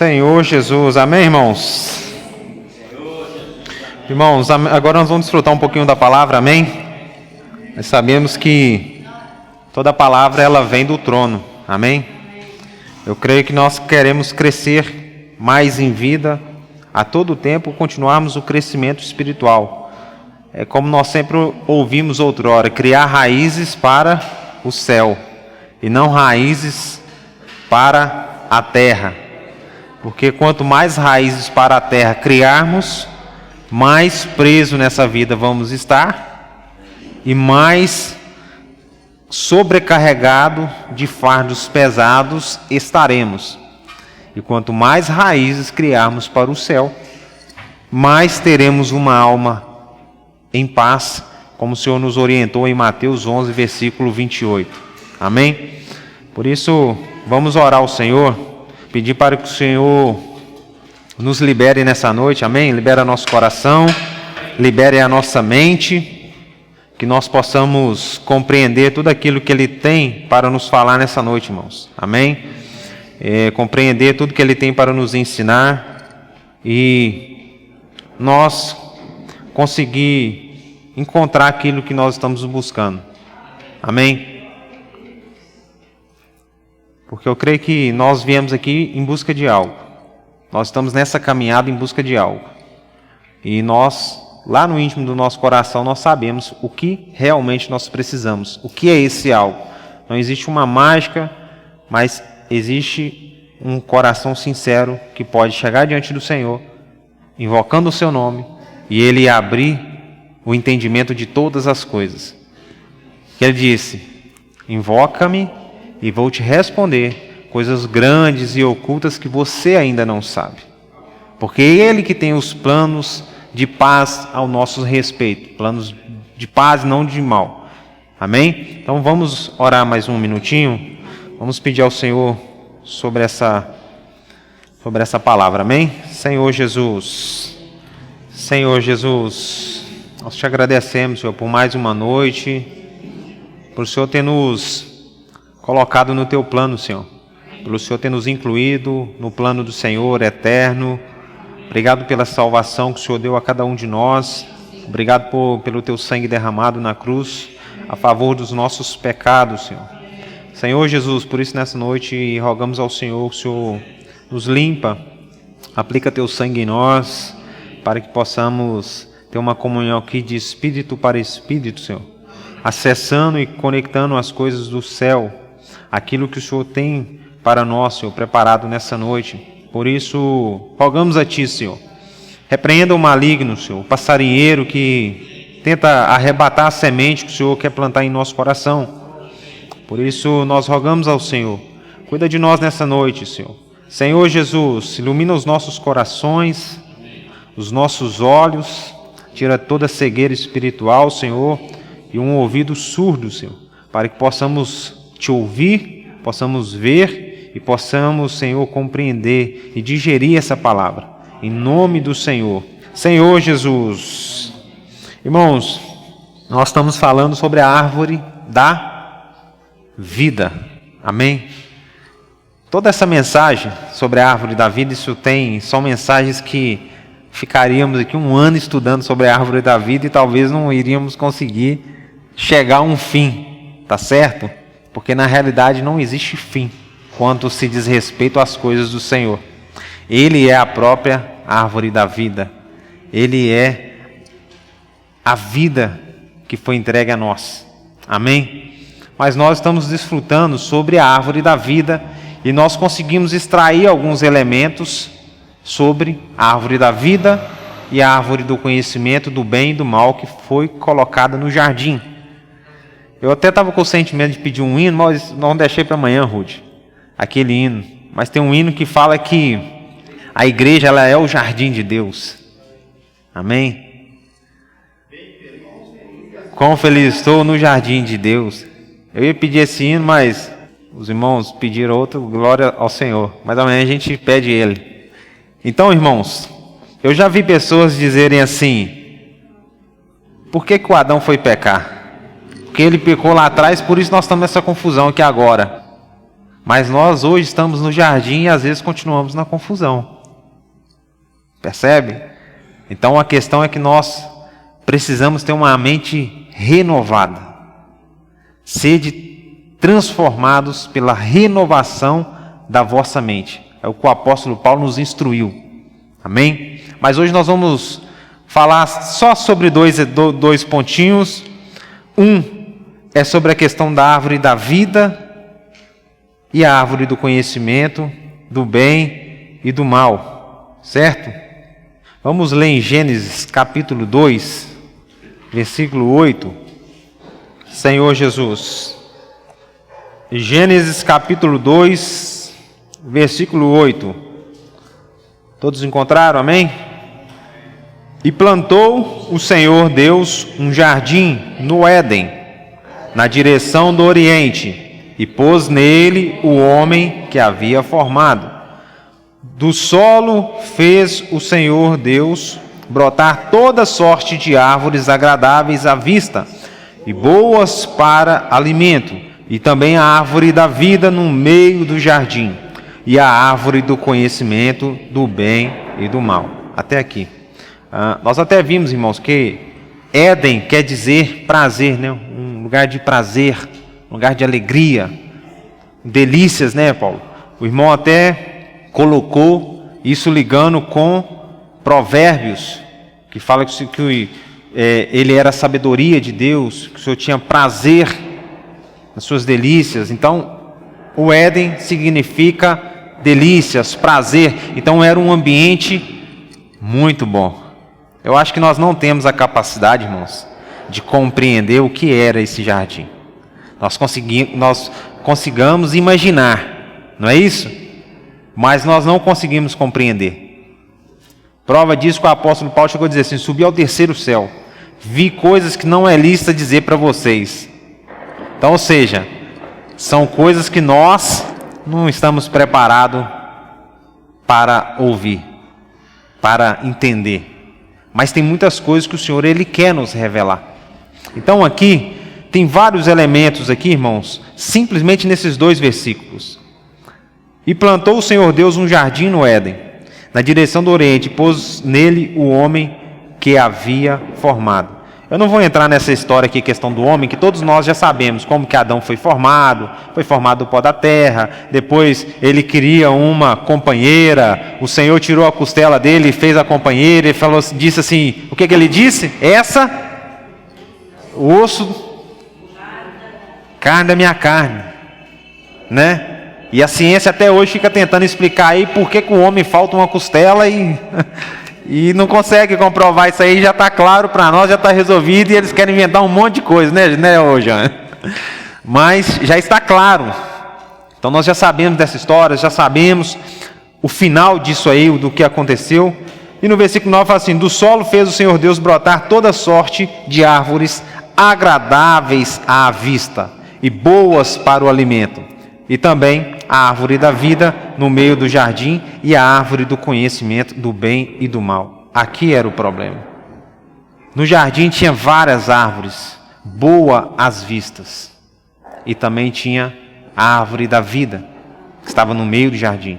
Senhor Jesus, amém, irmãos? Irmãos, agora nós vamos desfrutar um pouquinho da palavra, amém? Nós sabemos que toda palavra ela vem do trono, amém? Eu creio que nós queremos crescer mais em vida, a todo tempo continuarmos o crescimento espiritual. É como nós sempre ouvimos outrora, criar raízes para o céu e não raízes para a terra. Porque quanto mais raízes para a terra criarmos, mais preso nessa vida vamos estar e mais sobrecarregado de fardos pesados estaremos. E quanto mais raízes criarmos para o céu, mais teremos uma alma em paz, como o Senhor nos orientou em Mateus 11, versículo 28. Amém? Por isso, vamos orar ao Senhor, pedir para que o Senhor nos libere nessa noite, amém? Libera nosso coração, libere a nossa mente, que nós possamos compreender tudo aquilo que Ele tem para nos falar nessa noite, irmãos. Amém? Compreender tudo que Ele tem para nos ensinar e nós conseguir encontrar aquilo que nós estamos buscando. Amém? Porque eu creio que nós viemos aqui em busca de algo. Nós estamos nessa caminhada em busca de algo. E nós, lá no íntimo do nosso coração, nós sabemos o que realmente nós precisamos. O que é esse algo? Não existe uma mágica, mas existe um coração sincero que pode chegar diante do Senhor, invocando o seu nome, e Ele abrir o entendimento de todas as coisas. Ele disse: invoca-me e vou te responder coisas grandes e ocultas que você ainda não sabe. Porque é Ele que tem os planos de paz ao nosso respeito. Planos de paz, não de mal. Amém? Então vamos orar mais um minutinho. Vamos pedir ao Senhor sobre essa palavra. Amém? Senhor Jesus, nós te agradecemos, Senhor, por mais uma noite, por o Senhor ter nos colocado no teu plano, Senhor, pelo Senhor ter nos incluído no plano do Senhor eterno. Obrigado pela salvação que o Senhor deu a cada um de nós. Obrigado pelo teu sangue derramado na cruz a favor dos nossos pecados, Senhor. Senhor Jesus, por isso nessa noite rogamos ao Senhor que o Senhor nos limpa, aplica teu sangue em nós, para que possamos ter uma comunhão aqui de espírito para espírito, Senhor, acessando e conectando as coisas do céu, aquilo que o Senhor tem para nós, Senhor, preparado nessa noite. Por isso, rogamos a Ti, Senhor, repreenda o maligno, Senhor, o passarinheiro que tenta arrebatar a semente que o Senhor quer plantar em nosso coração. Por isso, nós rogamos ao Senhor, cuida de nós nessa noite, Senhor. Senhor Jesus, ilumina os nossos corações, os nossos olhos, tira toda cegueira espiritual, Senhor, e um ouvido surdo, Senhor, para que possamos Te ouvir, possamos ver e possamos, Senhor, compreender e digerir essa palavra. Em nome do Senhor. Senhor Jesus. Irmãos, nós estamos falando sobre a árvore da vida. Amém? Toda essa mensagem sobre a árvore da vida, são mensagens que ficaríamos aqui um ano estudando sobre a árvore da vida e talvez não iríamos conseguir chegar a um fim, tá certo? Porque na realidade não existe fim quando se diz respeito às coisas do Senhor. Ele é a própria árvore da vida. Ele é a vida que foi entregue a nós. Amém? Mas nós estamos desfrutando sobre a árvore da vida e nós conseguimos extrair alguns elementos sobre a árvore da vida e a árvore do conhecimento do bem e do mal que foi colocada no jardim. Eu até estava com o sentimento de pedir um hino, mas não deixei para amanhã, Ruth, aquele hino. Mas tem um hino que fala que a igreja ela é o jardim de Deus. Amém? Quão feliz estou no jardim de Deus. Eu ia pedir esse hino, mas os irmãos pediram outro, glória ao Senhor. Mas amanhã a gente pede ele. Então, irmãos, eu já vi pessoas dizerem assim: por que o Adão foi pecar? Porque ele pecou lá atrás, por isso nós estamos nessa confusão aqui agora. Mas nós hoje estamos no jardim e às vezes continuamos na confusão. Percebe? Então a questão é que nós precisamos ter uma mente renovada. Sede transformados pela renovação da vossa mente. É o que o apóstolo Paulo nos instruiu. Amém? Mas hoje nós vamos falar só sobre dois pontinhos. Um é sobre a questão da árvore da vida e a árvore do conhecimento, do bem e do mal. Certo? Vamos ler em Gênesis capítulo 2, versículo 8. Senhor Jesus. Gênesis capítulo 2, versículo 8. Todos encontraram, amém? E plantou o Senhor Deus um jardim no Éden, na direção do Oriente, e pôs nele o homem que havia formado. Do solo fez o Senhor Deus brotar toda sorte de árvores agradáveis à vista e boas para alimento, e também a árvore da vida no meio do jardim, e a árvore do conhecimento do bem e do mal. Até aqui. Nós até vimos, irmãos, que Éden quer dizer prazer, né? Um lugar de prazer, um lugar de alegria, delícias, né, Paulo? O irmão até colocou isso ligando com Provérbios, que fala que ele era a sabedoria de Deus, que o Senhor tinha prazer nas suas delícias. Então, o Éden significa delícias, prazer. Então, era um ambiente muito bom. Eu acho que nós não temos a capacidade, irmãos, de compreender o que era esse jardim. Nós consigamos imaginar, não é isso? Mas nós não conseguimos compreender. Prova disso que o apóstolo Paulo chegou a dizer assim: subi ao terceiro céu, vi coisas que não é lícito dizer para vocês. Então, ou seja, são coisas que nós não estamos preparados para ouvir, para entender. Mas tem muitas coisas que o Senhor Ele quer nos revelar. Então aqui, tem vários elementos aqui, irmãos, simplesmente nesses 2 versículos. E plantou o Senhor Deus um jardim no Éden, na direção do Oriente, e pôs nele o homem que havia formado. Eu não vou entrar nessa história aqui, questão do homem, que todos nós já sabemos como que Adão foi formado do pó da terra, depois ele cria uma companheira, o Senhor tirou a costela dele e fez a companheira, e disse assim, o que ele disse? Essa, o osso, carne da minha carne, né? E a ciência até hoje fica tentando explicar aí por que o homem falta uma costela e não consegue comprovar isso aí. Já está claro para nós, já está resolvido, e eles querem inventar um monte de coisa, né hoje? Mas já está claro. Então nós já sabemos dessa história, já sabemos o final disso aí, do que aconteceu. E no versículo 9 fala assim: do solo fez o Senhor Deus brotar toda sorte de árvores agradáveis à vista e boas para o alimento, e também a árvore da vida no meio do jardim e a árvore do conhecimento do bem e do mal. Aqui era o problema. No jardim tinha várias árvores, boa às vistas, e também tinha a árvore da vida, que estava no meio do jardim,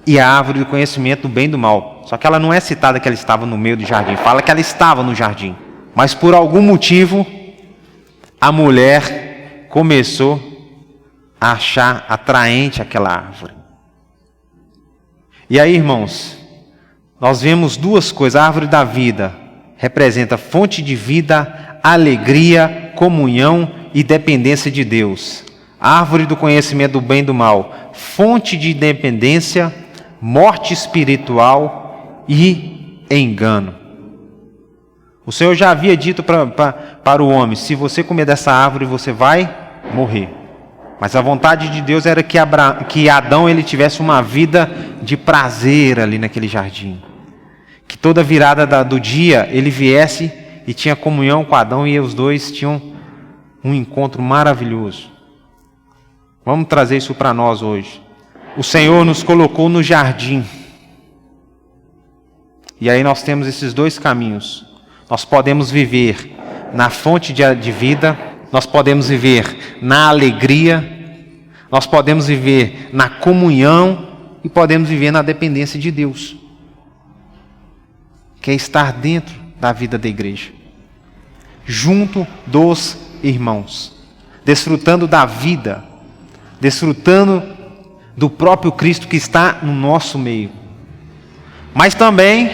e a árvore do conhecimento do bem e do mal. Só que ela não é citada que ela estava no meio do jardim, fala que ela estava no jardim, mas por algum motivo a mulher começou a achar atraente aquela árvore. E aí, irmãos, nós vemos 2 coisas. A árvore da vida representa fonte de vida, alegria, comunhão e dependência de Deus. A árvore do conhecimento do bem e do mal, fonte de dependência, morte espiritual e engano. O Senhor já havia dito para o homem: se você comer dessa árvore, você vai morrer. Mas a vontade de Deus era que Adão ele tivesse uma vida de prazer ali naquele jardim. Que toda virada do dia ele viesse e tinha comunhão com Adão, e os dois tinham um encontro maravilhoso. Vamos trazer isso para nós hoje. O Senhor nos colocou no jardim. E aí nós temos esses 2 caminhos. Nós podemos viver na fonte de vida, nós podemos viver na alegria, Nós podemos viver na comunhão e podemos viver na dependência de Deus, que é estar dentro da vida da igreja, junto dos irmãos, desfrutando da vida, desfrutando do próprio Cristo que está no nosso meio. Mas também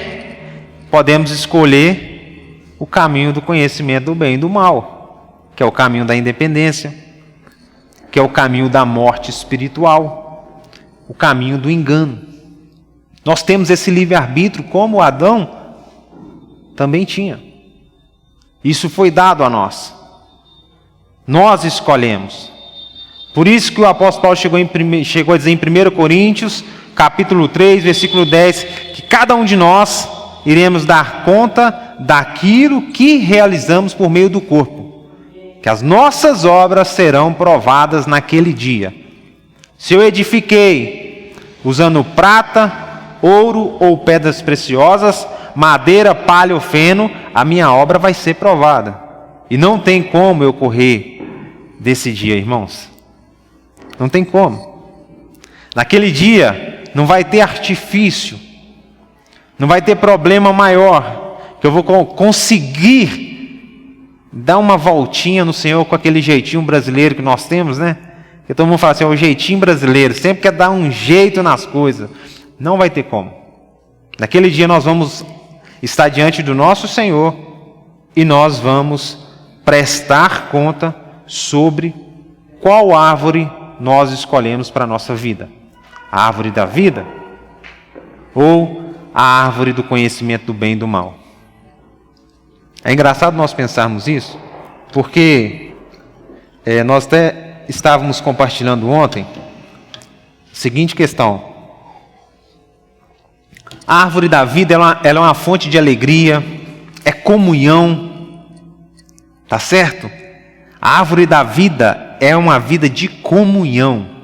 podemos escolher o caminho do conhecimento do bem e do mal, que é o caminho da independência, que é o caminho da morte espiritual, o caminho do engano. Nós temos esse livre-arbítrio como Adão também tinha. Isso foi dado a nós. Nós escolhemos. Por isso que o apóstolo Paulo chegou a dizer em 1 Coríntios, capítulo 3, versículo 10, que cada um de nós iremos dar conta daquilo que realizamos por meio do corpo, que as nossas obras serão provadas naquele dia. Se eu edifiquei usando prata, ouro ou pedras preciosas, madeira, palha ou feno, a minha obra vai ser provada. E não tem como eu correr desse dia, irmãos. Não tem como. Naquele dia não vai ter artifício, não vai ter problema maior, que eu vou conseguir dar uma voltinha no Senhor com aquele jeitinho brasileiro que nós temos, né? Que todo mundo fala assim, é o jeitinho brasileiro, sempre quer dar um jeito nas coisas. Não vai ter como. Naquele dia nós vamos estar diante do nosso Senhor e nós vamos prestar conta sobre qual árvore nós escolhemos para a nossa vida. A árvore da vida ou a árvore do conhecimento do bem e do mal. É engraçado nós pensarmos isso, porque nós até estávamos compartilhando ontem a seguinte questão. A árvore da vida ela é uma fonte de alegria, é comunhão, tá certo? A árvore da vida é uma vida de comunhão.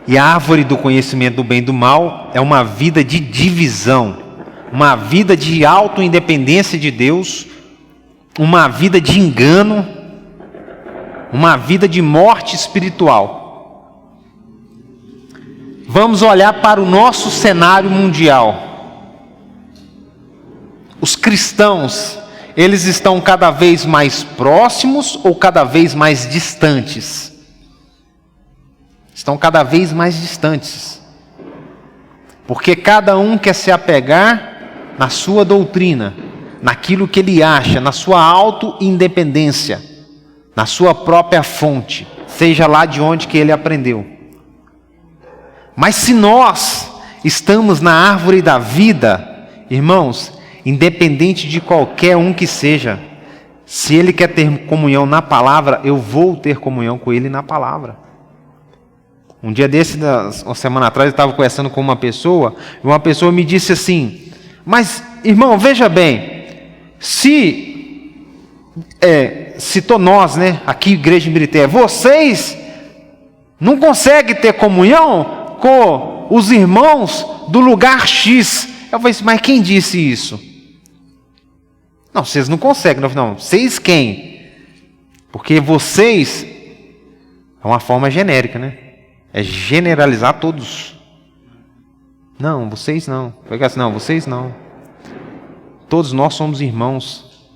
E a árvore do conhecimento do bem e do mal é uma vida de divisão, uma vida de auto-independência de Deus, uma vida de engano, uma vida de morte espiritual. Vamos olhar para o nosso cenário mundial. Os cristãos, eles estão cada vez mais próximos ou cada vez mais distantes? Estão cada vez mais distantes. Porque cada um quer se apegar na sua doutrina, naquilo que ele acha, na sua auto-independência, na sua própria fonte, seja lá de onde que ele aprendeu. Mas se nós estamos na árvore da vida, irmãos, independente de qualquer um que seja, se ele quer ter comunhão na palavra, eu vou ter comunhão com ele na palavra. Um dia desse, uma semana atrás, eu estava conversando com uma pessoa, e uma pessoa me disse assim, mas, irmão, veja bem, citou nós, né, aqui, Igreja em Birité, vocês não conseguem ter comunhão com os irmãos do lugar X. Eu falei assim, mas quem disse isso? Não, vocês não conseguem. Não, vocês quem? Porque vocês é uma forma genérica, né? É generalizar todos. Não, vocês não. Não, vocês não. Todos nós somos irmãos.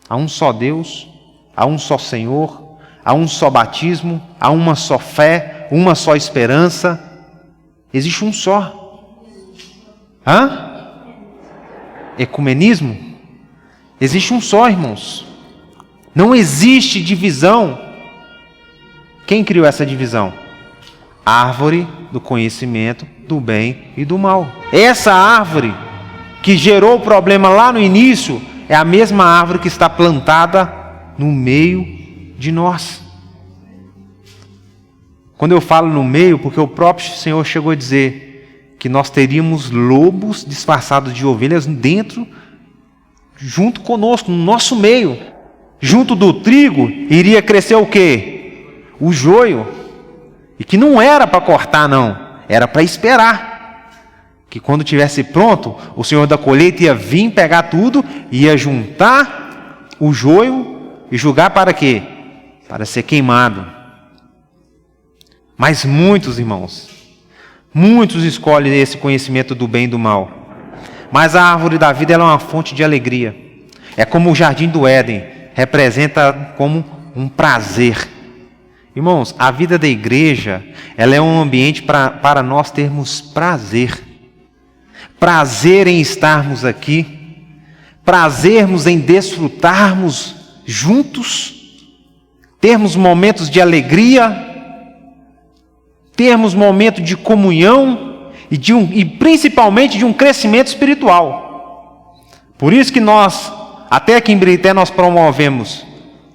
Há um só Deus, há um só Senhor, há um só batismo, há uma só fé, uma só esperança. Existe um só. Ecumenismo? Existe um só, irmãos. Não existe divisão. Quem criou essa divisão? Árvore do conhecimento do bem e do mal. Essa árvore que gerou o problema lá no início é a mesma árvore que está plantada no meio de nós. Quando eu falo no meio, porque o próprio Senhor chegou a dizer que nós teríamos lobos disfarçados de ovelhas dentro, junto conosco, no nosso meio. Junto do trigo iria crescer o quê? O joio. E que não era para cortar, não. Era para esperar. Que quando estivesse pronto, o Senhor da colheita ia vir pegar tudo, ia juntar o joio e julgar para quê? Para ser queimado. Mas muitos, irmãos, muitos escolhem esse conhecimento do bem e do mal. Mas a árvore da vida ela é uma fonte de alegria. É como o jardim do Éden, representa como um prazer. Irmãos, a vida da igreja, ela é um ambiente para nós termos prazer. Prazer em estarmos aqui, prazermos em desfrutarmos juntos, termos momentos de alegria, termos momentos de comunhão e principalmente de um crescimento espiritual. Por isso que nós, até aqui em Birité, nós promovemos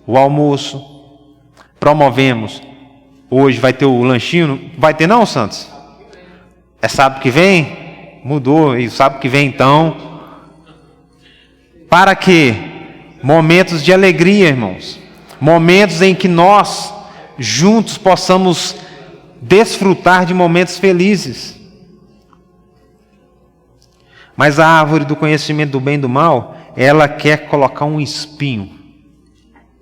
o almoço, promovemos, hoje vai ter o lanchinho, vai ter não, Santos? É sábado que vem? Mudou, e sábado que vem então. Para quê? Momentos de alegria, irmãos. Momentos em que nós, juntos, possamos desfrutar de momentos felizes. Mas a árvore do conhecimento do bem e do mal, ela quer colocar um espinho.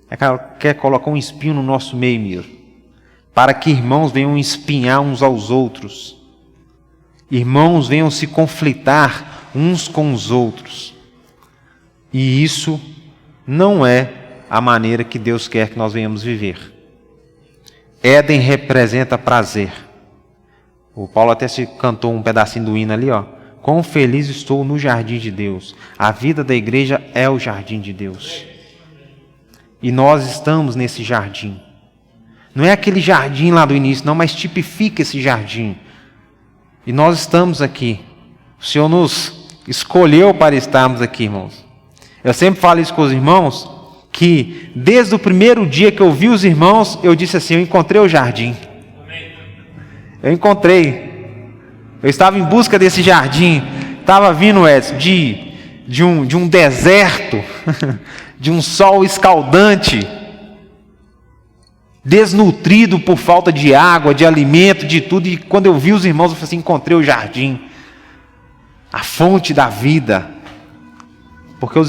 Ela quer colocar um espinho no nosso meio mesmo. Para que irmãos venham espinhar uns aos outros. Irmãos venham se conflitar uns com os outros. E isso não é a maneira que Deus quer que nós venhamos viver. Éden representa prazer. O Paulo até se cantou um pedacinho do hino ali, ó. Quão feliz estou no jardim de Deus. A vida da igreja é o jardim de Deus. E nós estamos nesse jardim. Não é aquele jardim lá do início, não, mas tipifica esse jardim. E nós estamos aqui. O Senhor nos escolheu para estarmos aqui, irmãos. Eu sempre falo isso com os irmãos, que desde o primeiro dia que eu vi os irmãos, eu disse assim, eu encontrei o jardim. Eu encontrei. Eu estava em busca desse jardim. Estava vindo, Edson, de um deserto, de um sol escaldante, desnutrido por falta de água, de alimento, de tudo. E quando eu vi os irmãos, eu falei assim, encontrei o jardim, a fonte da vida. Porque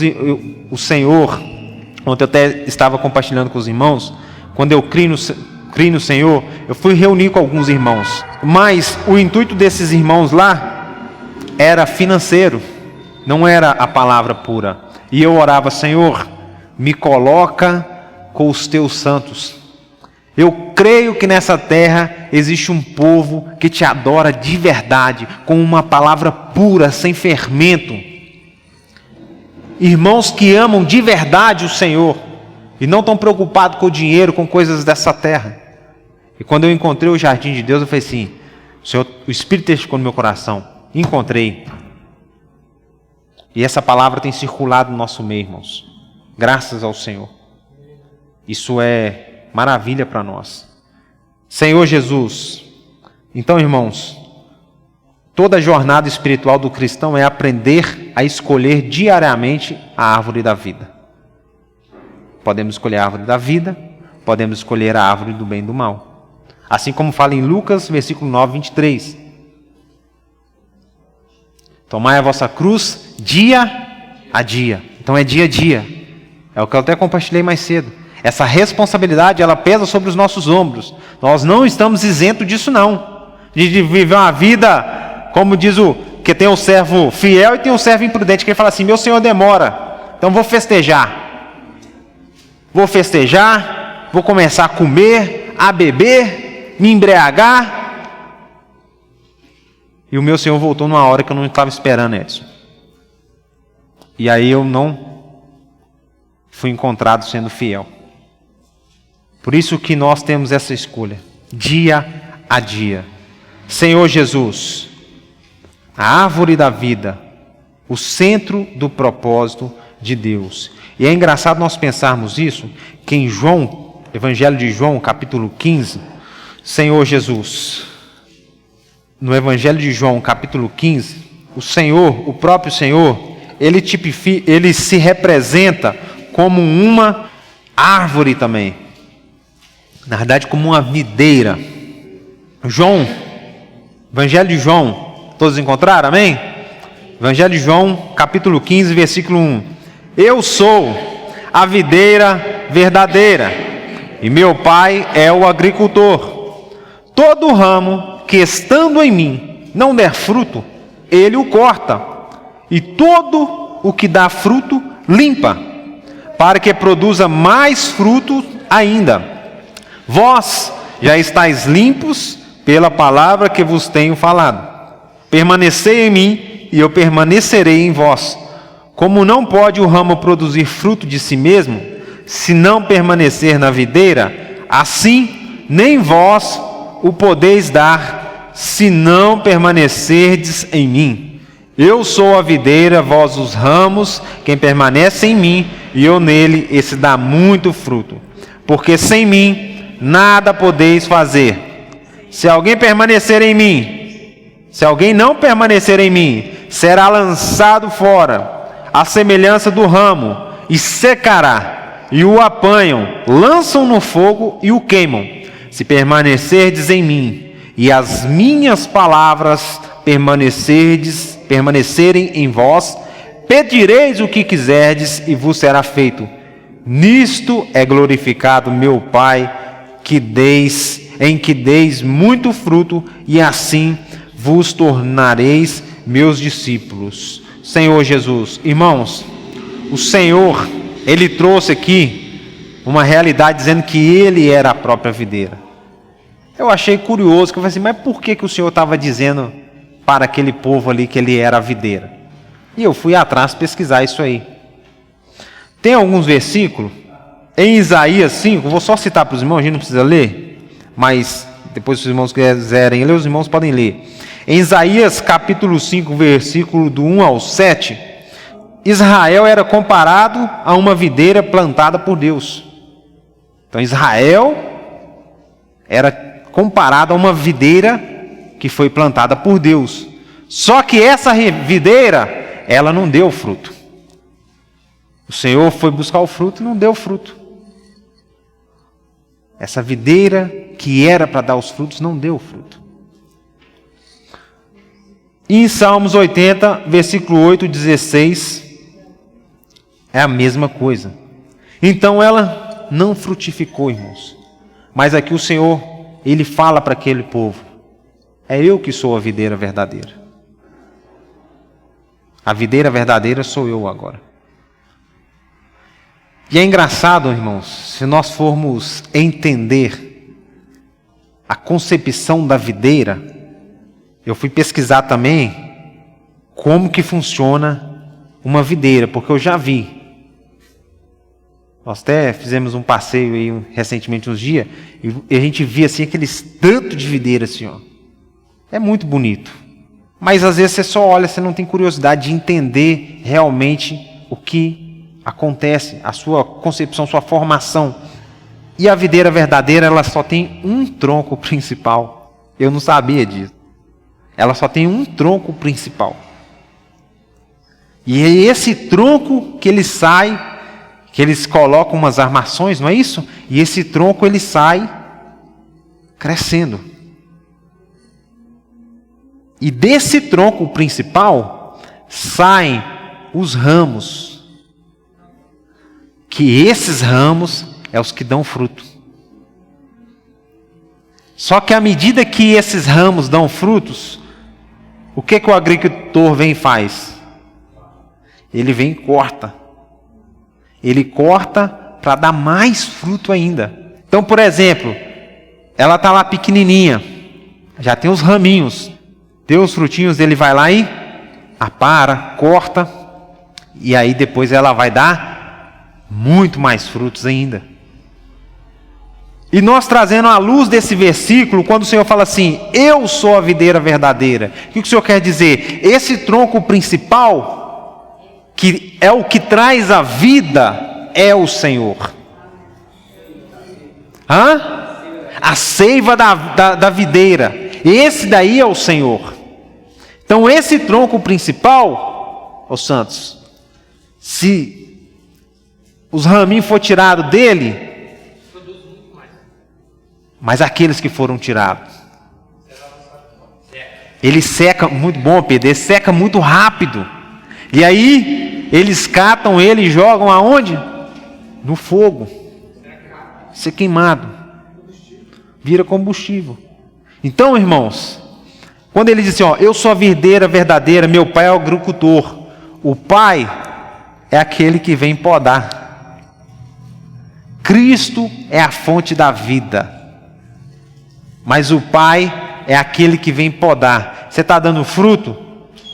o Senhor, ontem eu até estava compartilhando com os irmãos, quando eu criei no Senhor, eu fui reunir com alguns irmãos. Mas o intuito desses irmãos lá era financeiro, não era a palavra pura. E eu orava, Senhor, me coloca com os teus santos. Eu creio que nessa terra existe um povo que te adora de verdade, com uma palavra pura, sem fermento. Irmãos que amam de verdade o Senhor e não estão preocupados com o dinheiro, com coisas dessa terra. E quando eu encontrei o jardim de Deus, eu falei assim, Senhor, o Espírito ficou no meu coração. Encontrei. E essa palavra tem circulado no nosso meio, irmãos. Graças ao Senhor. Isso é maravilha para nós. Senhor Jesus. Então, irmãos, toda a jornada espiritual do cristão é aprender a escolher diariamente a árvore da vida. Podemos escolher a árvore da vida, podemos escolher a árvore do bem e do mal. Assim como fala em Lucas, versículo 9, 23. Tomai a vossa cruz dia a dia. Então é dia a dia. É o que eu até compartilhei mais cedo. Essa responsabilidade, ela pesa sobre os nossos ombros. Nós não estamos isentos disso não. De viver uma vida, como diz que tem o servo fiel e tem o servo imprudente, que ele fala assim, meu Senhor demora, então vou festejar. Vou festejar, vou começar a comer, a beber, me embriagar. E o meu Senhor voltou numa hora que eu não estava esperando, Edson. E aí eu não fui encontrado sendo fiel. Por isso que nós temos essa escolha, dia a dia. Senhor Jesus, a árvore da vida, o centro do propósito de Deus. E é engraçado nós pensarmos isso, que em João, Evangelho de João, capítulo 15, Senhor Jesus, no Evangelho de João, capítulo 15, o Senhor, o próprio Senhor, ele se representa como uma árvore também. Na verdade, como uma videira. João, Evangelho de João, todos encontraram? Amém? Evangelho de João, capítulo 15, versículo 1. Eu sou a videira verdadeira, e meu pai é o agricultor. Todo ramo que estando em mim não der fruto, ele o corta, e todo o que dá fruto, limpa, para que produza mais fruto ainda. Vós já estáis limpos pela palavra que vos tenho falado. Permanecei em mim, e eu permanecerei em vós. Como não pode o ramo produzir fruto de si mesmo, se não permanecer na videira, assim nem vós o podeis dar, se não permanecerdes em mim. Eu sou a videira, vós os ramos. Quem permanece em mim e eu nele, esse dá muito fruto. Porque sem mim nada podeis fazer. Se alguém permanecer em mim, se alguém não permanecer em mim, será lançado fora, à semelhança do ramo, e secará, e o apanham, lançam no fogo e o queimam. Se permanecerdes em mim, e as minhas palavras permanecerem em vós, pedireis o que quiserdes, e vos será feito. Nisto é glorificado meu Pai, em que deis muito fruto, e assim vos tornareis meus discípulos. Senhor Jesus, irmãos, o Senhor, Ele trouxe aqui uma realidade dizendo que Ele era a própria videira. Eu achei curioso, que eu falei assim, mas por que o Senhor estava dizendo para aquele povo ali que Ele era a videira? E eu fui atrás pesquisar isso aí. Tem alguns versículos, em Isaías 5, vou só citar para os irmãos, a gente não precisa ler, mas depois se os irmãos quiserem ler, os irmãos podem ler. Em Isaías capítulo 5, versículo do 1 ao 7, Israel era comparado a uma videira plantada por Deus. Então Israel era comparado a uma videira que foi plantada por Deus. Só que essa videira, ela não deu fruto. O Senhor foi buscar o fruto e não deu fruto. Essa videira que era para dar os frutos, não deu fruto. E em Salmos 80, versículo 8, 16, é a mesma coisa. Então ela não frutificou, irmãos. Mas aqui o Senhor, Ele fala para aquele povo, é eu que sou a videira verdadeira. A videira verdadeira sou eu agora. E é engraçado, irmãos, se nós formos entender a concepção da videira, eu fui pesquisar também como que funciona uma videira, porque eu já vi. Nós até fizemos um passeio aí recentemente, uns dias, e a gente via assim aqueles tanto de videira assim, ó. É muito bonito. Mas às vezes você só olha, você não tem curiosidade de entender realmente o que acontece, a sua concepção, sua formação. E a videira verdadeira, ela só tem um tronco principal. Eu não sabia disso. Ela só tem um tronco principal. E é esse tronco que ele sai, que eles colocam umas armações, não é isso? E esse tronco ele sai crescendo. E desse tronco principal saem os ramos. Que esses ramos é os que dão fruto. Só que à medida que esses ramos dão frutos, o que o agricultor vem e faz? Ele vem e corta. Ele corta para dar mais fruto ainda. Então, por exemplo, ela está lá pequenininha, já tem os raminhos, deu os frutinhos, ele vai lá e apara, corta, e aí depois ela vai dar muito mais frutos ainda. E nós trazendo à luz desse versículo, quando o Senhor fala assim, eu sou a videira verdadeira, o que o Senhor quer dizer? Esse tronco principal, que é o que traz a vida, é o Senhor. A seiva da videira, esse daí é o Senhor. Então esse tronco principal, ó santos, se os raminhos for tirado dele, mas aqueles que foram tirados, ele seca, muito bom Pedro, ele seca muito rápido, e aí eles catam ele e jogam aonde? No fogo, ser queimado, vira combustível. Então, irmãos, quando ele diz assim, ó, eu sou a videira verdadeira, meu pai é o agricultor. O pai é aquele que vem podar. Cristo é a fonte da vida. Mas o pai é aquele que vem podar. Você está dando fruto?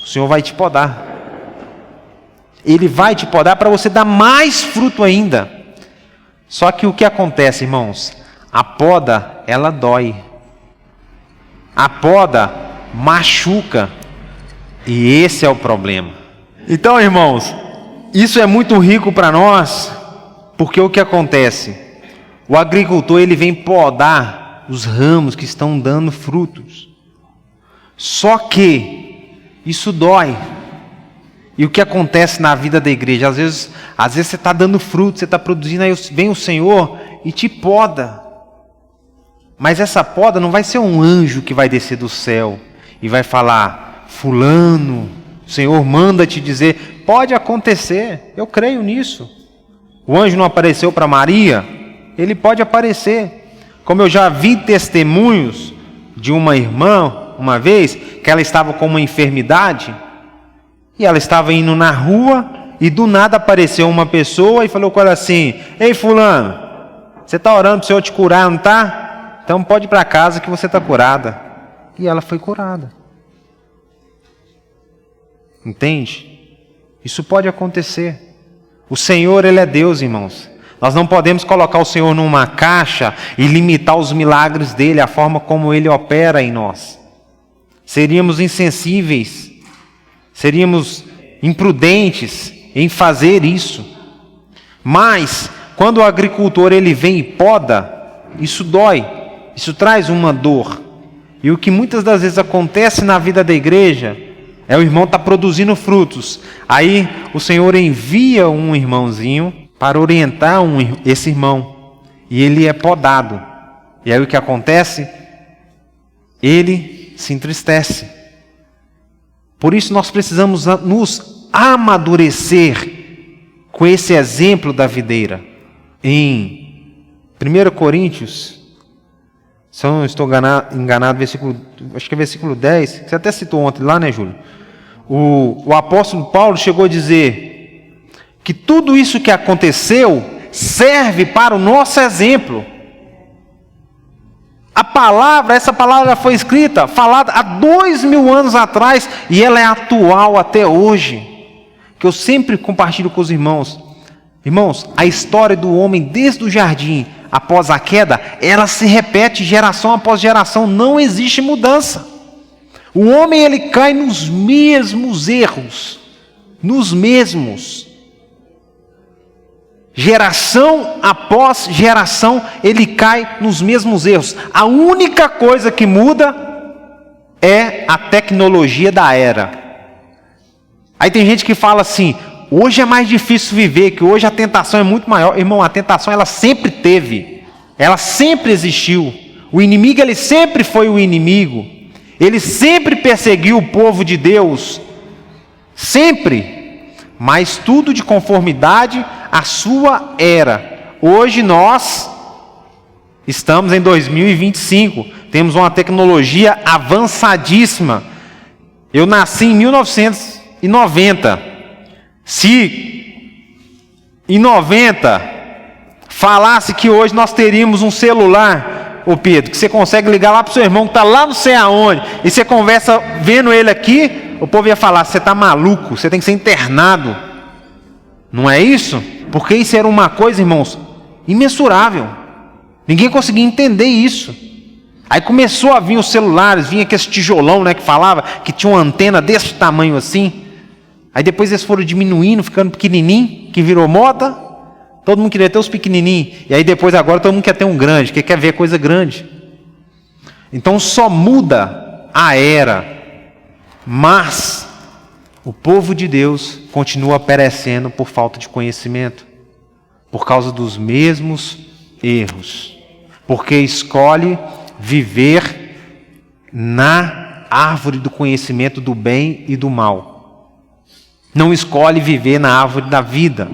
O Senhor vai te podar. Ele vai te podar para você dar mais fruto ainda. Só que o que acontece, irmãos? A poda, ela dói. A poda machuca. E esse é o problema. Então, irmãos, isso é muito rico para nós, porque o que acontece? O agricultor, ele vem podar os ramos que estão dando frutos. Só que isso dói. E o que acontece na vida da igreja? Às vezes você está dando fruto, você está produzindo, aí vem o Senhor e te poda. Mas essa poda não vai ser um anjo que vai descer do céu e vai falar, fulano, o Senhor manda te dizer, pode acontecer, eu creio nisso. O anjo não apareceu para Maria, ele pode aparecer. Como eu já vi testemunhos de uma irmã, uma vez, que ela estava com uma enfermidade, e ela estava indo na rua, e do nada apareceu uma pessoa e falou com ela assim, ei fulano, você está orando para o Senhor te curar, não está? Então pode ir para casa que você está curada. E ela foi curada. Entende? Isso pode acontecer. O Senhor, Ele é Deus, irmãos. Nós não podemos colocar o Senhor numa caixa e limitar os milagres dEle, a forma como Ele opera em nós. Seríamos insensíveis, seríamos imprudentes em fazer isso. Mas, quando o agricultor ele vem e poda, isso dói, isso traz uma dor. E o que muitas das vezes acontece na vida da igreja é o irmão estar produzindo frutos. Aí o Senhor envia um irmãozinho para orientar esse irmão. E ele é podado. E aí o que acontece? Ele se entristece. Por isso nós precisamos nos amadurecer com esse exemplo da videira. Em 1 Coríntios, se eu não estou enganado, acho que é versículo 10, você até citou ontem lá, né, Júlio? O apóstolo Paulo chegou a dizer que tudo isso que aconteceu serve para o nosso exemplo. Essa palavra foi escrita, falada há 2000 anos atrás, e ela é atual até hoje. Que eu sempre compartilho com os irmãos. Irmãos, a história do homem desde o jardim, após a queda, ela se repete geração após geração, não existe mudança. O homem, ele cai nos mesmos erros, nos mesmos. Geração após geração, ele cai nos mesmos erros. A única coisa que muda é a tecnologia da era. Aí tem gente que fala assim, hoje é mais difícil viver, que hoje a tentação é muito maior. Irmão, a tentação ela sempre teve, ela sempre existiu. O inimigo, ele sempre foi o inimigo. Ele sempre perseguiu o povo de Deus, sempre. Mas tudo de conformidade à sua era. Hoje nós estamos em 2025, temos uma tecnologia avançadíssima. Eu nasci em 1990. Se em 90 falasse que hoje nós teríamos um celular, ô Pedro, que você consegue ligar lá para o seu irmão que está lá não sei aonde, e você conversa vendo ele aqui, o povo ia falar, você está maluco, você tem que ser internado. Não é isso? Porque isso era uma coisa, irmãos, imensurável. Ninguém conseguia entender isso. Aí começou a vir os celulares, vinha aquele tijolão, né, que falava, que tinha uma antena desse tamanho assim. Aí depois eles foram diminuindo, ficando pequenininho, que virou moda. Todo mundo queria ter os pequenininhos. E aí depois agora todo mundo quer ter um grande, que quer ver coisa grande. Então só muda a era. Mas o povo de Deus continua perecendo por falta de conhecimento. Por causa dos mesmos erros. Porque escolhe viver na árvore do conhecimento do bem e do mal. Não escolhe viver na árvore da vida,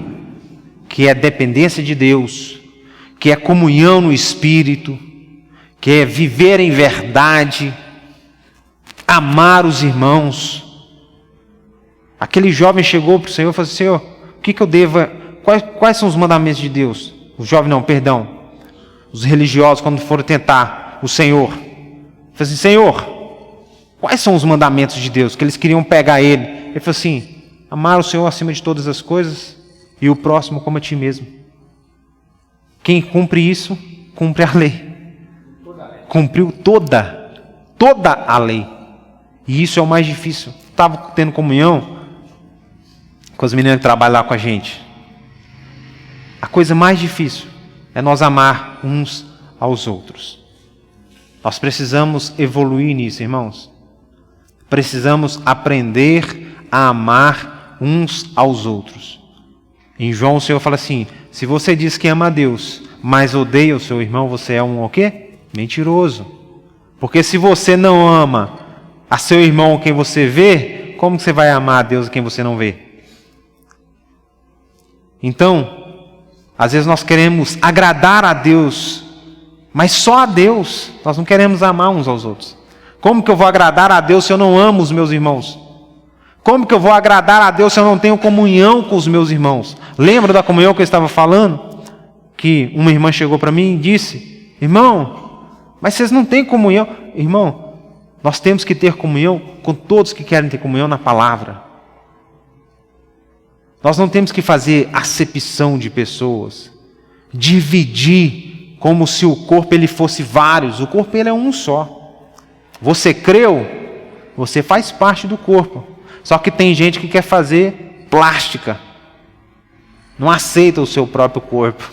que é dependência de Deus, que é comunhão no Espírito, que é viver em verdade, amar os irmãos. Aquele jovem chegou para o Senhor e falou assim: Senhor, o que eu devo? Quais são os mandamentos de Deus? O jovem não, perdão. Os religiosos, quando foram tentar o Senhor, falou assim: Senhor, quais são os mandamentos de Deus? Que eles queriam pegar ele. Ele falou assim: amar o Senhor acima de todas as coisas e o próximo como a ti mesmo. Quem cumpre isso, cumpre a lei. Cumpriu toda a lei. E isso é o mais difícil. Estava tendo comunhão com as meninas que trabalham lá com a gente. A coisa mais difícil é nós amar uns aos outros. Nós precisamos evoluir nisso, irmãos. Precisamos aprender a amar uns aos outros. Em João o Senhor fala assim: se você diz que ama a Deus, mas odeia o seu irmão, você é um o quê? Mentiroso. Porque se você não ama a seu irmão quem você vê, como que você vai amar a Deus quem você não vê? Então, às vezes nós queremos agradar a Deus, mas só a Deus. Nós não queremos amar uns aos outros. Como que eu vou agradar a Deus se eu não amo os meus irmãos? Como que eu vou agradar a Deus se eu não tenho comunhão com os meus irmãos? Lembra da comunhão que eu estava falando? Que uma irmã chegou para mim e disse: irmão, mas vocês não têm comunhão. Irmão, nós temos que ter comunhão com todos que querem ter comunhão na palavra. Nós não temos que fazer acepção de pessoas, dividir como se o corpo ele fosse vários. O corpo ele é um só. Você creu, você faz parte do corpo. Só que tem gente que quer fazer plástica, não aceita o seu próprio corpo.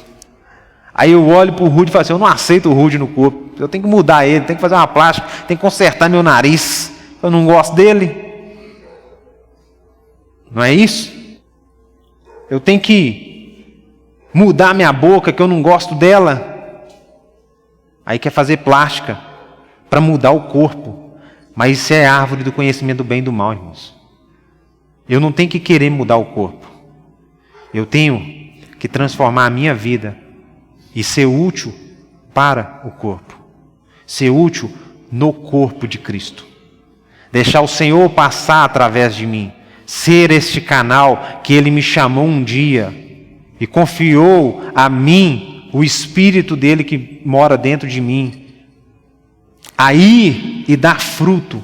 Aí eu olho para o Rude e falo assim: eu não aceito o Rude no corpo, eu tenho que mudar ele, tenho que fazer uma plástica, tenho que consertar meu nariz, eu não gosto dele. Não é isso? Eu tenho que mudar minha boca, que eu não gosto dela. Aí quer fazer plástica para mudar o corpo. Mas isso é árvore do conhecimento do bem e do mal, irmãos. Eu não tenho que querer mudar o corpo. Eu tenho que transformar a minha vida e ser útil para o corpo. Ser útil no corpo de Cristo. Deixar o Senhor passar através de mim. Ser este canal que Ele me chamou um dia e confiou a mim o Espírito dEle que mora dentro de mim. A ir e dar fruto.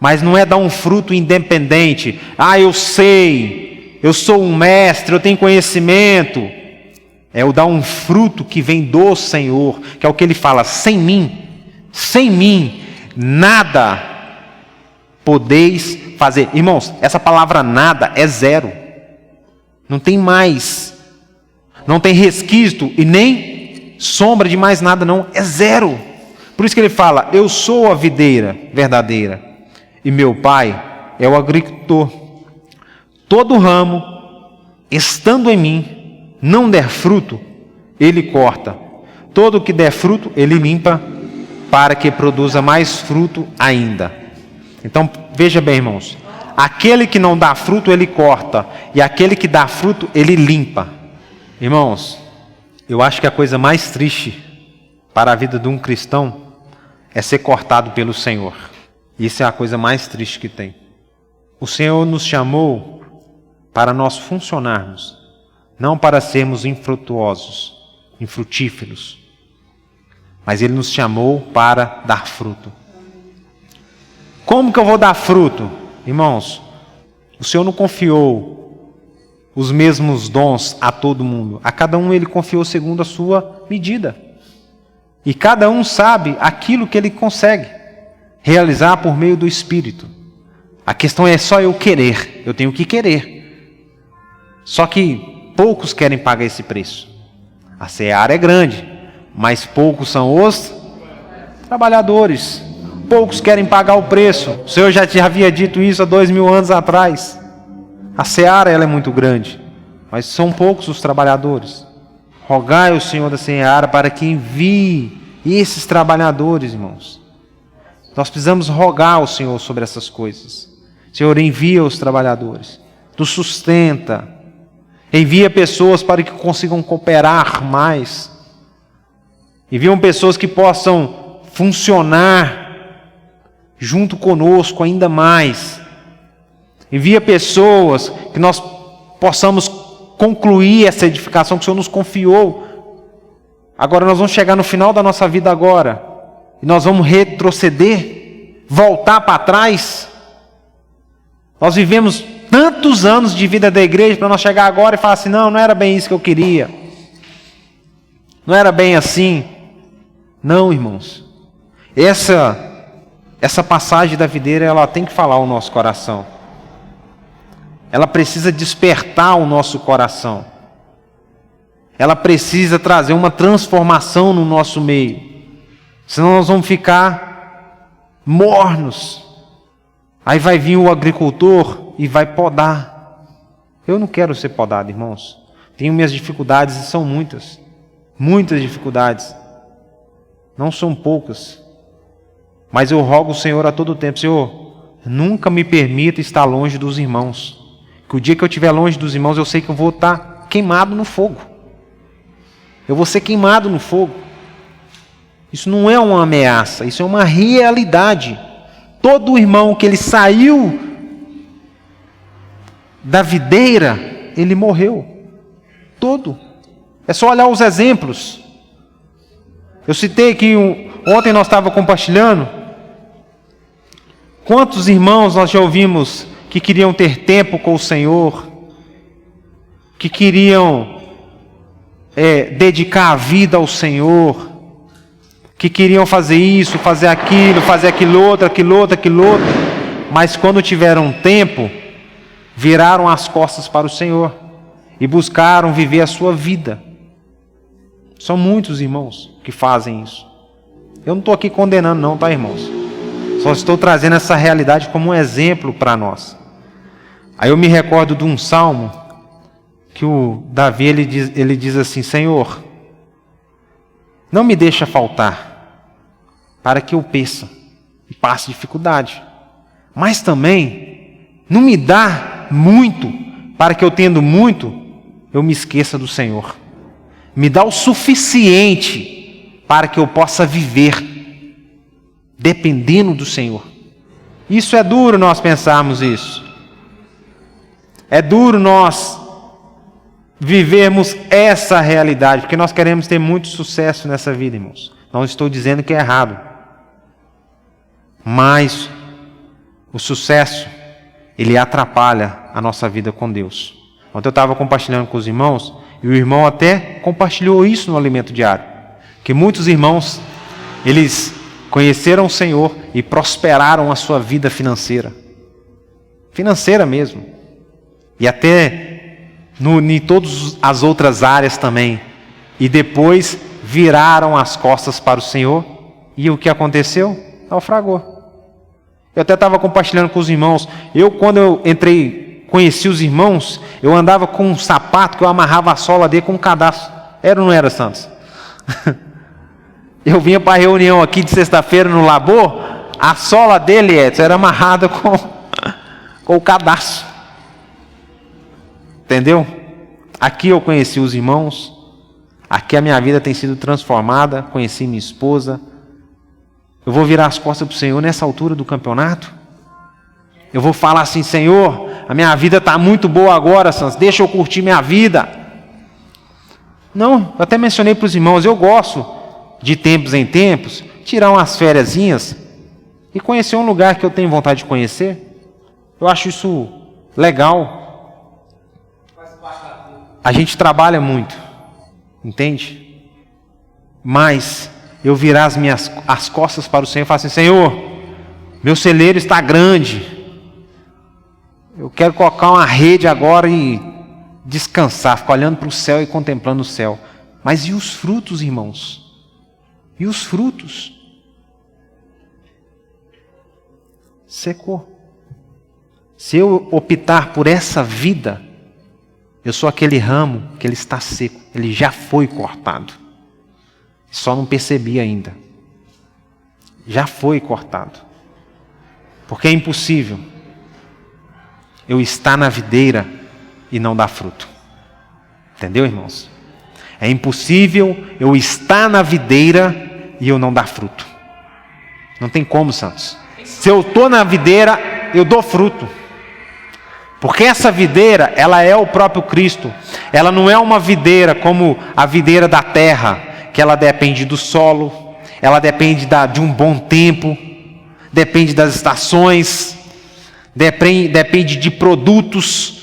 Mas não é dar um fruto independente. Ah, eu sei, eu sou um mestre, eu tenho conhecimento. É o dar um fruto que vem do Senhor, que é o que Ele fala: sem mim, nada podeis fazer. Irmãos, essa palavra nada é zero. Não tem mais. Não tem resquício e nem sombra de mais nada, não. É zero. Por isso que Ele fala: eu sou a videira verdadeira e meu Pai é o agricultor. Todo ramo, estando em mim, não der fruto, Ele corta. Todo que der fruto, Ele limpa, para que produza mais fruto ainda. Então, veja bem, irmãos. Aquele que não dá fruto, Ele corta. E aquele que dá fruto, Ele limpa. Irmãos, eu acho que a coisa mais triste para a vida de um cristão é ser cortado pelo Senhor. Isso é a coisa mais triste que tem. O Senhor nos chamou para nós funcionarmos, não para sermos infrutuosos, infrutíferos, mas Ele nos chamou para dar fruto. Como que eu vou dar fruto? Irmãos, o Senhor não confiou os mesmos dons a todo mundo. A cada um Ele confiou segundo a sua medida. E cada um sabe aquilo que ele consegue realizar por meio do Espírito. A questão é só eu querer. Eu tenho que querer. Só que poucos querem pagar esse preço. A seara é grande, mas poucos são os trabalhadores. Poucos querem pagar o preço. O Senhor já havia dito isso há 2000 anos atrás. A seara ela é muito grande, mas são poucos os trabalhadores. Rogai ao Senhor da seara para que envie esses trabalhadores, irmãos. Nós precisamos rogar ao Senhor sobre essas coisas. Senhor, envia os trabalhadores, nos sustenta, envia pessoas para que consigam cooperar mais, enviam pessoas que possam funcionar junto conosco ainda mais. Envia pessoas que nós possamos concluir essa edificação que o Senhor nos confiou. Agora nós vamos chegar no final da nossa vida agora, e nós vamos retroceder, voltar para trás. Nós vivemos tantos anos de vida da igreja para nós chegar agora e falar assim, não era bem isso que eu queria. Não era bem assim. Não, irmãos. Essa passagem da videira, ela tem que falar ao nosso coração. Ela precisa despertar o nosso coração. Ela precisa trazer uma transformação no nosso meio. Senão nós vamos ficar mornos. Aí vai vir o agricultor e vai podar. Eu não quero ser podado, irmãos. Tenho minhas dificuldades e são muitas. Muitas dificuldades. Não são poucas. Mas eu rogo o Senhor a todo tempo, Senhor, nunca me permita estar longe dos irmãos. Que o dia que eu estiver longe dos irmãos, eu sei que eu vou estar queimado no fogo. Eu vou ser queimado no fogo. Isso não é uma ameaça, isso é uma realidade. Todo irmão que ele saiu da videira, ele morreu. Todo. É só olhar os exemplos. Eu citei que ontem nós estávamos compartilhando. Quantos irmãos nós já ouvimos que queriam ter tempo com o Senhor, que queriam dedicar a vida ao Senhor, que queriam fazer isso, fazer aquilo outro, mas quando tiveram tempo, viraram as costas para o Senhor e buscaram viver a sua vida. São muitos irmãos que fazem isso. Eu não estou aqui condenando não, tá, irmãos? Só estou trazendo essa realidade como um exemplo para nós. Aí eu me recordo de um salmo que o Davi ele diz assim, Senhor, não me deixa faltar, para que eu peça e passe dificuldade. Mas também não me dá muito, para que eu tendo muito, eu me esqueça do Senhor. Me dá o suficiente para que eu possa viver dependendo do Senhor. Isso é duro nós pensarmos isso. É duro nós vivermos essa realidade, porque nós queremos ter muito sucesso nessa vida, irmãos. Não estou dizendo que é errado. Mas o sucesso, ele atrapalha a nossa vida com Deus. Ontem eu estava compartilhando com os irmãos, e o irmão até compartilhou isso no alimento diário. Que muitos irmãos, eles conheceram o Senhor e prosperaram a sua vida financeira. Financeira mesmo. E até em todas as outras áreas também. E depois viraram as costas para o Senhor. E o que aconteceu? Naufragou. Eu até estava compartilhando com os irmãos. Quando eu entrei, conheci os irmãos, eu andava com um sapato que eu amarrava a sola dele com um cadastro. Era ou não era, Santos? Eu vinha para a reunião aqui de sexta-feira no Labor, a sola dele, Edson, era amarrada com o cadastro. Entendeu? Aqui eu conheci os irmãos, aqui a minha vida tem sido transformada, conheci minha esposa. Eu vou virar as costas para o Senhor nessa altura do campeonato? Eu vou falar assim, Senhor, a minha vida está muito boa agora, Santos, deixa eu curtir minha vida. Não, eu até mencionei para os irmãos, eu gosto de tempos em tempos, tirar umas fériasinhas e conhecer um lugar que eu tenho vontade de conhecer. Eu acho isso legal. A gente trabalha muito, entende? Mas eu virar as costas para o Senhor e falar assim, Senhor, meu celeiro está grande. Eu quero colocar uma rede agora e descansar, ficar olhando para o céu e contemplando o céu. Mas e os frutos, irmãos? E os frutos? Secou. Se eu optar por essa vida, eu sou aquele ramo que ele está seco, ele já foi cortado. Só não percebi ainda. Já foi cortado. Porque é impossível eu estar na videira e não dar fruto. Entendeu, irmãos? É impossível eu estar na videira e eu não dar fruto. Não tem como, santos. Se eu estou na videira, eu dou fruto. Porque essa videira, ela é o próprio Cristo. Ela não é uma videira como a videira da terra, que ela depende do solo, ela depende de um bom tempo, depende das estações, depende de produtos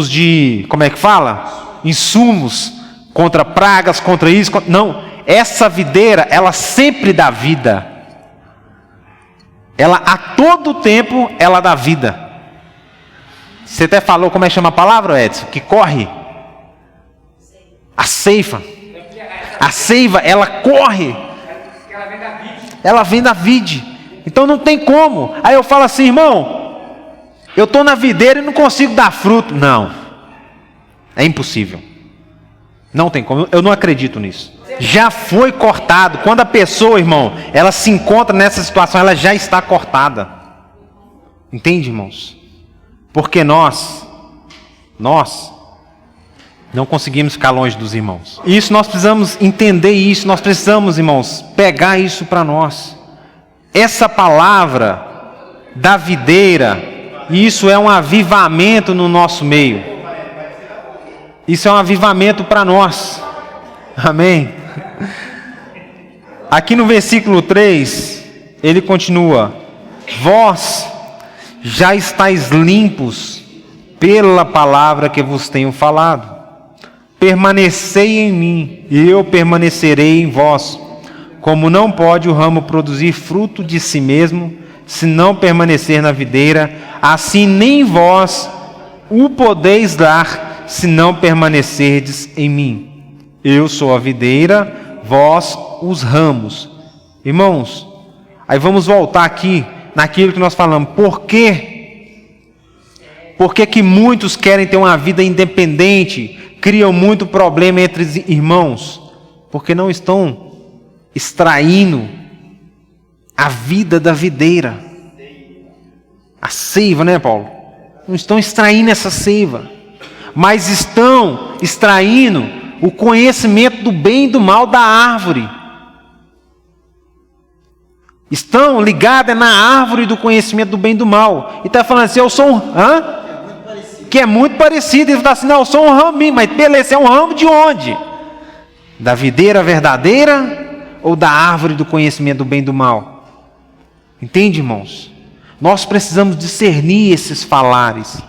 de, como é que fala? Insumos, contra pragas, contra isso. Não, essa videira, ela sempre dá vida. Ela, a todo tempo, ela dá vida. Você até falou, como é que chama a palavra, Edson? Que corre? A ceifa. A seiva, ela corre. Ela vem da vide. Então não tem como. Aí eu falo assim, irmão, eu estou na videira e não consigo dar fruto. Não. É impossível. Não tem como. Eu não acredito nisso. Já foi cortado. Quando a pessoa, irmão, ela se encontra nessa situação, ela já está cortada. Entende, irmãos? Porque nós não conseguimos ficar longe dos irmãos. E isso nós precisamos entender isso. Nós precisamos, irmãos, pegar isso para nós. Essa palavra da videira, isso é um avivamento no nosso meio. Isso é um avivamento para nós. Amém? Aqui no versículo 3, ele continua: vós já estáis limpos pela palavra que vos tenho falado. Permanecei em mim, e eu permanecerei em vós. Como não pode o ramo produzir fruto de si mesmo, se não permanecer na videira, assim nem vós o podeis dar, se não permanecerdes em mim. Eu sou a videira, vós os ramos. Irmãos, aí vamos voltar aqui naquilo que nós falamos. Por quê? Por que muitos querem ter uma vida independente, criam muito problema entre irmãos? Porque não estão extraindo a vida da videira. A seiva, né, Paulo? Não estão extraindo essa seiva, mas estão extraindo o conhecimento do bem e do mal da árvore. Estão ligadas na árvore do conhecimento do bem e do mal. E está falando assim, eu sou um... Que é muito parecido. Ele está assim, não, eu sou um raminho. Mas beleza, é um ramo de onde? Da videira verdadeira ou da árvore do conhecimento do bem e do mal? Entende, irmãos? Nós precisamos discernir esses falares.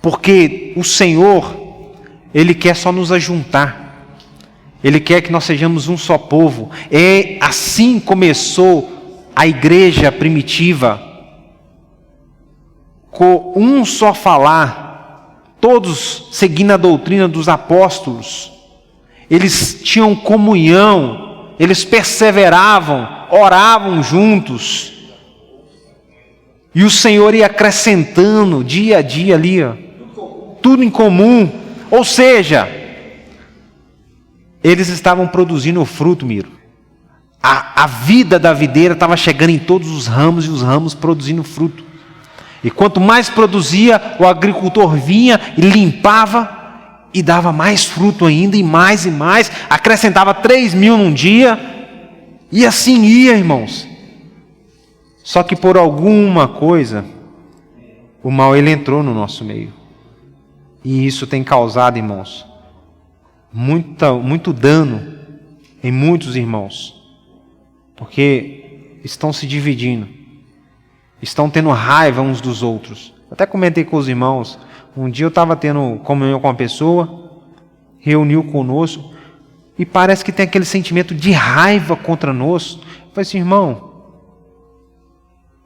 Porque o Senhor, Ele quer só nos ajuntar. Ele quer que nós sejamos um só povo. É assim começou a igreja primitiva, com um só falar, todos seguindo a doutrina dos apóstolos. Eles tinham comunhão, eles perseveravam, oravam juntos. E o Senhor ia acrescentando dia a dia ali, tudo em comum. Ou seja, eles estavam produzindo o fruto, Miro. A vida da videira estava chegando em todos os ramos, e os ramos produzindo fruto. E quanto mais produzia, o agricultor vinha e limpava, e dava mais fruto ainda, e mais, acrescentava 3.000 num dia, e assim ia, irmãos. Só que por alguma coisa, o mal ele entrou no nosso meio. E isso tem causado, irmãos, muito dano em muitos irmãos, porque estão se dividindo, estão tendo raiva uns dos outros. Até comentei com os irmãos, um dia eu estava tendo comunhão com uma pessoa, reuniu conosco, e parece que tem aquele sentimento de raiva contra nós. Eu falei assim, irmão,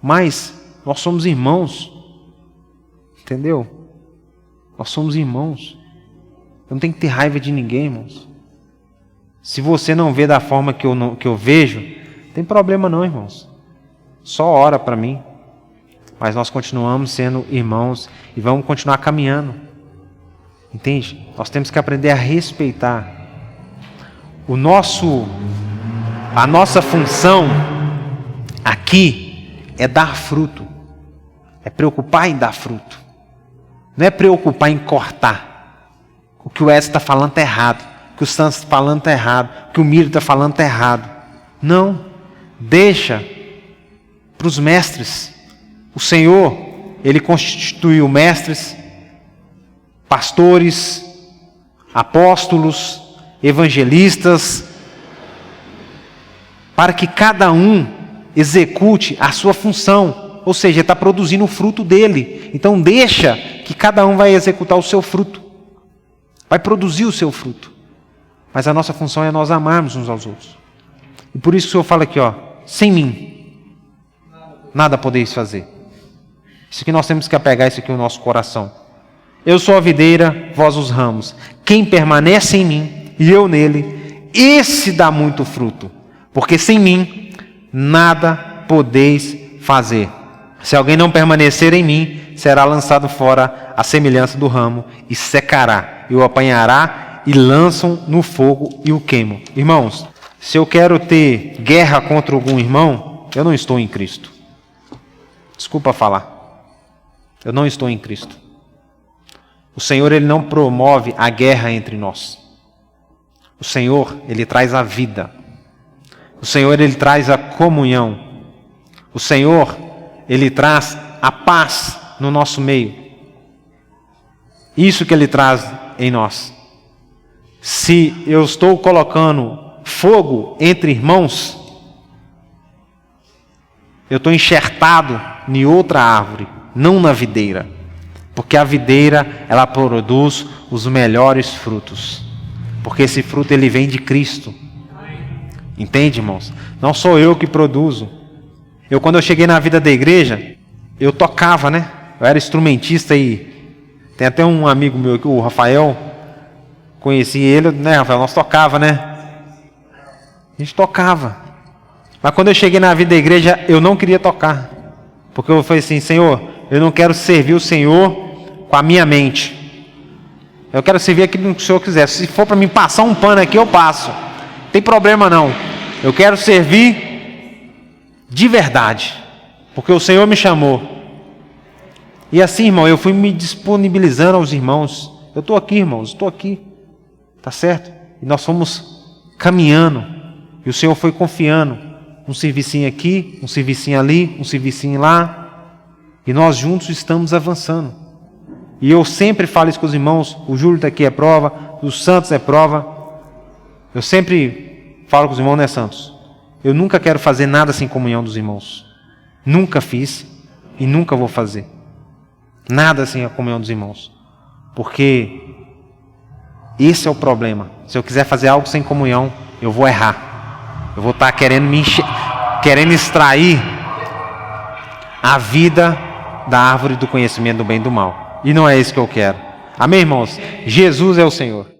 mas nós somos irmãos, entendeu? Nós somos irmãos. Eu não tenho que ter raiva de ninguém, irmãos. Se você não vê da forma que eu vejo, não tem problema não, irmãos. Só ora para mim. Mas nós continuamos sendo irmãos e vamos continuar caminhando. Entende? Nós temos que aprender a respeitar. A nossa função aqui é dar fruto. É preocupar em dar fruto. Não é preocupar em cortar. O que o Edson está falando está errado. O que o Santos está falando está errado. O que o Miro está falando está errado. Não. Deixa para os mestres. O Senhor, Ele constituiu mestres, pastores, apóstolos, evangelistas, para que cada um execute a sua função, ou seja, está produzindo o fruto dele. Então deixa que cada um vai executar o seu fruto, vai produzir o seu fruto. Mas a nossa função é nós amarmos uns aos outros. E por isso que o Senhor fala aqui, sem mim, nada podeis fazer. Isso que nós temos que apegar isso aqui no nosso coração. Eu sou a videira, vós os ramos. Quem permanece em mim e eu nele, esse dá muito fruto. Porque sem mim, nada podeis fazer. Se alguém não permanecer em mim, será lançado fora à semelhança do ramo e secará. E o apanhará e lançam no fogo e o queimam. Irmãos, se eu quero ter guerra contra algum irmão, eu não estou em Cristo. Desculpa falar. Eu não estou em Cristo. O Senhor, Ele não promove a guerra entre nós. O Senhor, Ele traz a vida. O Senhor, Ele traz a comunhão. O Senhor, Ele traz a paz no nosso meio. Isso que Ele traz em nós. Se eu estou colocando fogo entre irmãos, eu estou enxertado em outra árvore, não na videira. Porque a videira, ela produz os melhores frutos. Porque esse fruto, ele vem de Cristo. Entende, irmãos? Não sou eu que produzo. Quando eu cheguei na vida da igreja, eu tocava, né? Eu era instrumentista e tem até um amigo meu aqui, o Rafael. Conheci ele, né, Rafael? Nós tocava, né? A gente tocava. Mas quando eu cheguei na vida da igreja, eu não queria tocar. Porque eu falei assim, Senhor, eu não quero servir o Senhor com a minha mente. Eu quero servir aquilo que o Senhor quiser. Se for para mim passar um pano aqui, eu passo. Não tem problema não. Eu quero servir de verdade. Porque o Senhor me chamou. E assim, irmão, eu fui me disponibilizando aos irmãos. Eu estou aqui, irmãos, estou aqui. Tá certo? E nós fomos caminhando. E o Senhor foi confiando. Um servicinho aqui, um servicinho ali, um servicinho lá. E nós juntos estamos avançando. E eu sempre falo isso com os irmãos. O Júlio está aqui é prova. O Santos é prova. Eu sempre falo com os irmãos, né, Santos? Eu nunca quero fazer nada sem comunhão dos irmãos. Nunca fiz e nunca vou fazer. Nada sem a comunhão dos irmãos. Porque esse é o problema. Se eu quiser fazer algo sem comunhão, eu vou errar. Eu vou estar querendo querendo extrair a vida da árvore do conhecimento do bem e do mal. E não é isso que eu quero. Amém, irmãos? Jesus é o Senhor.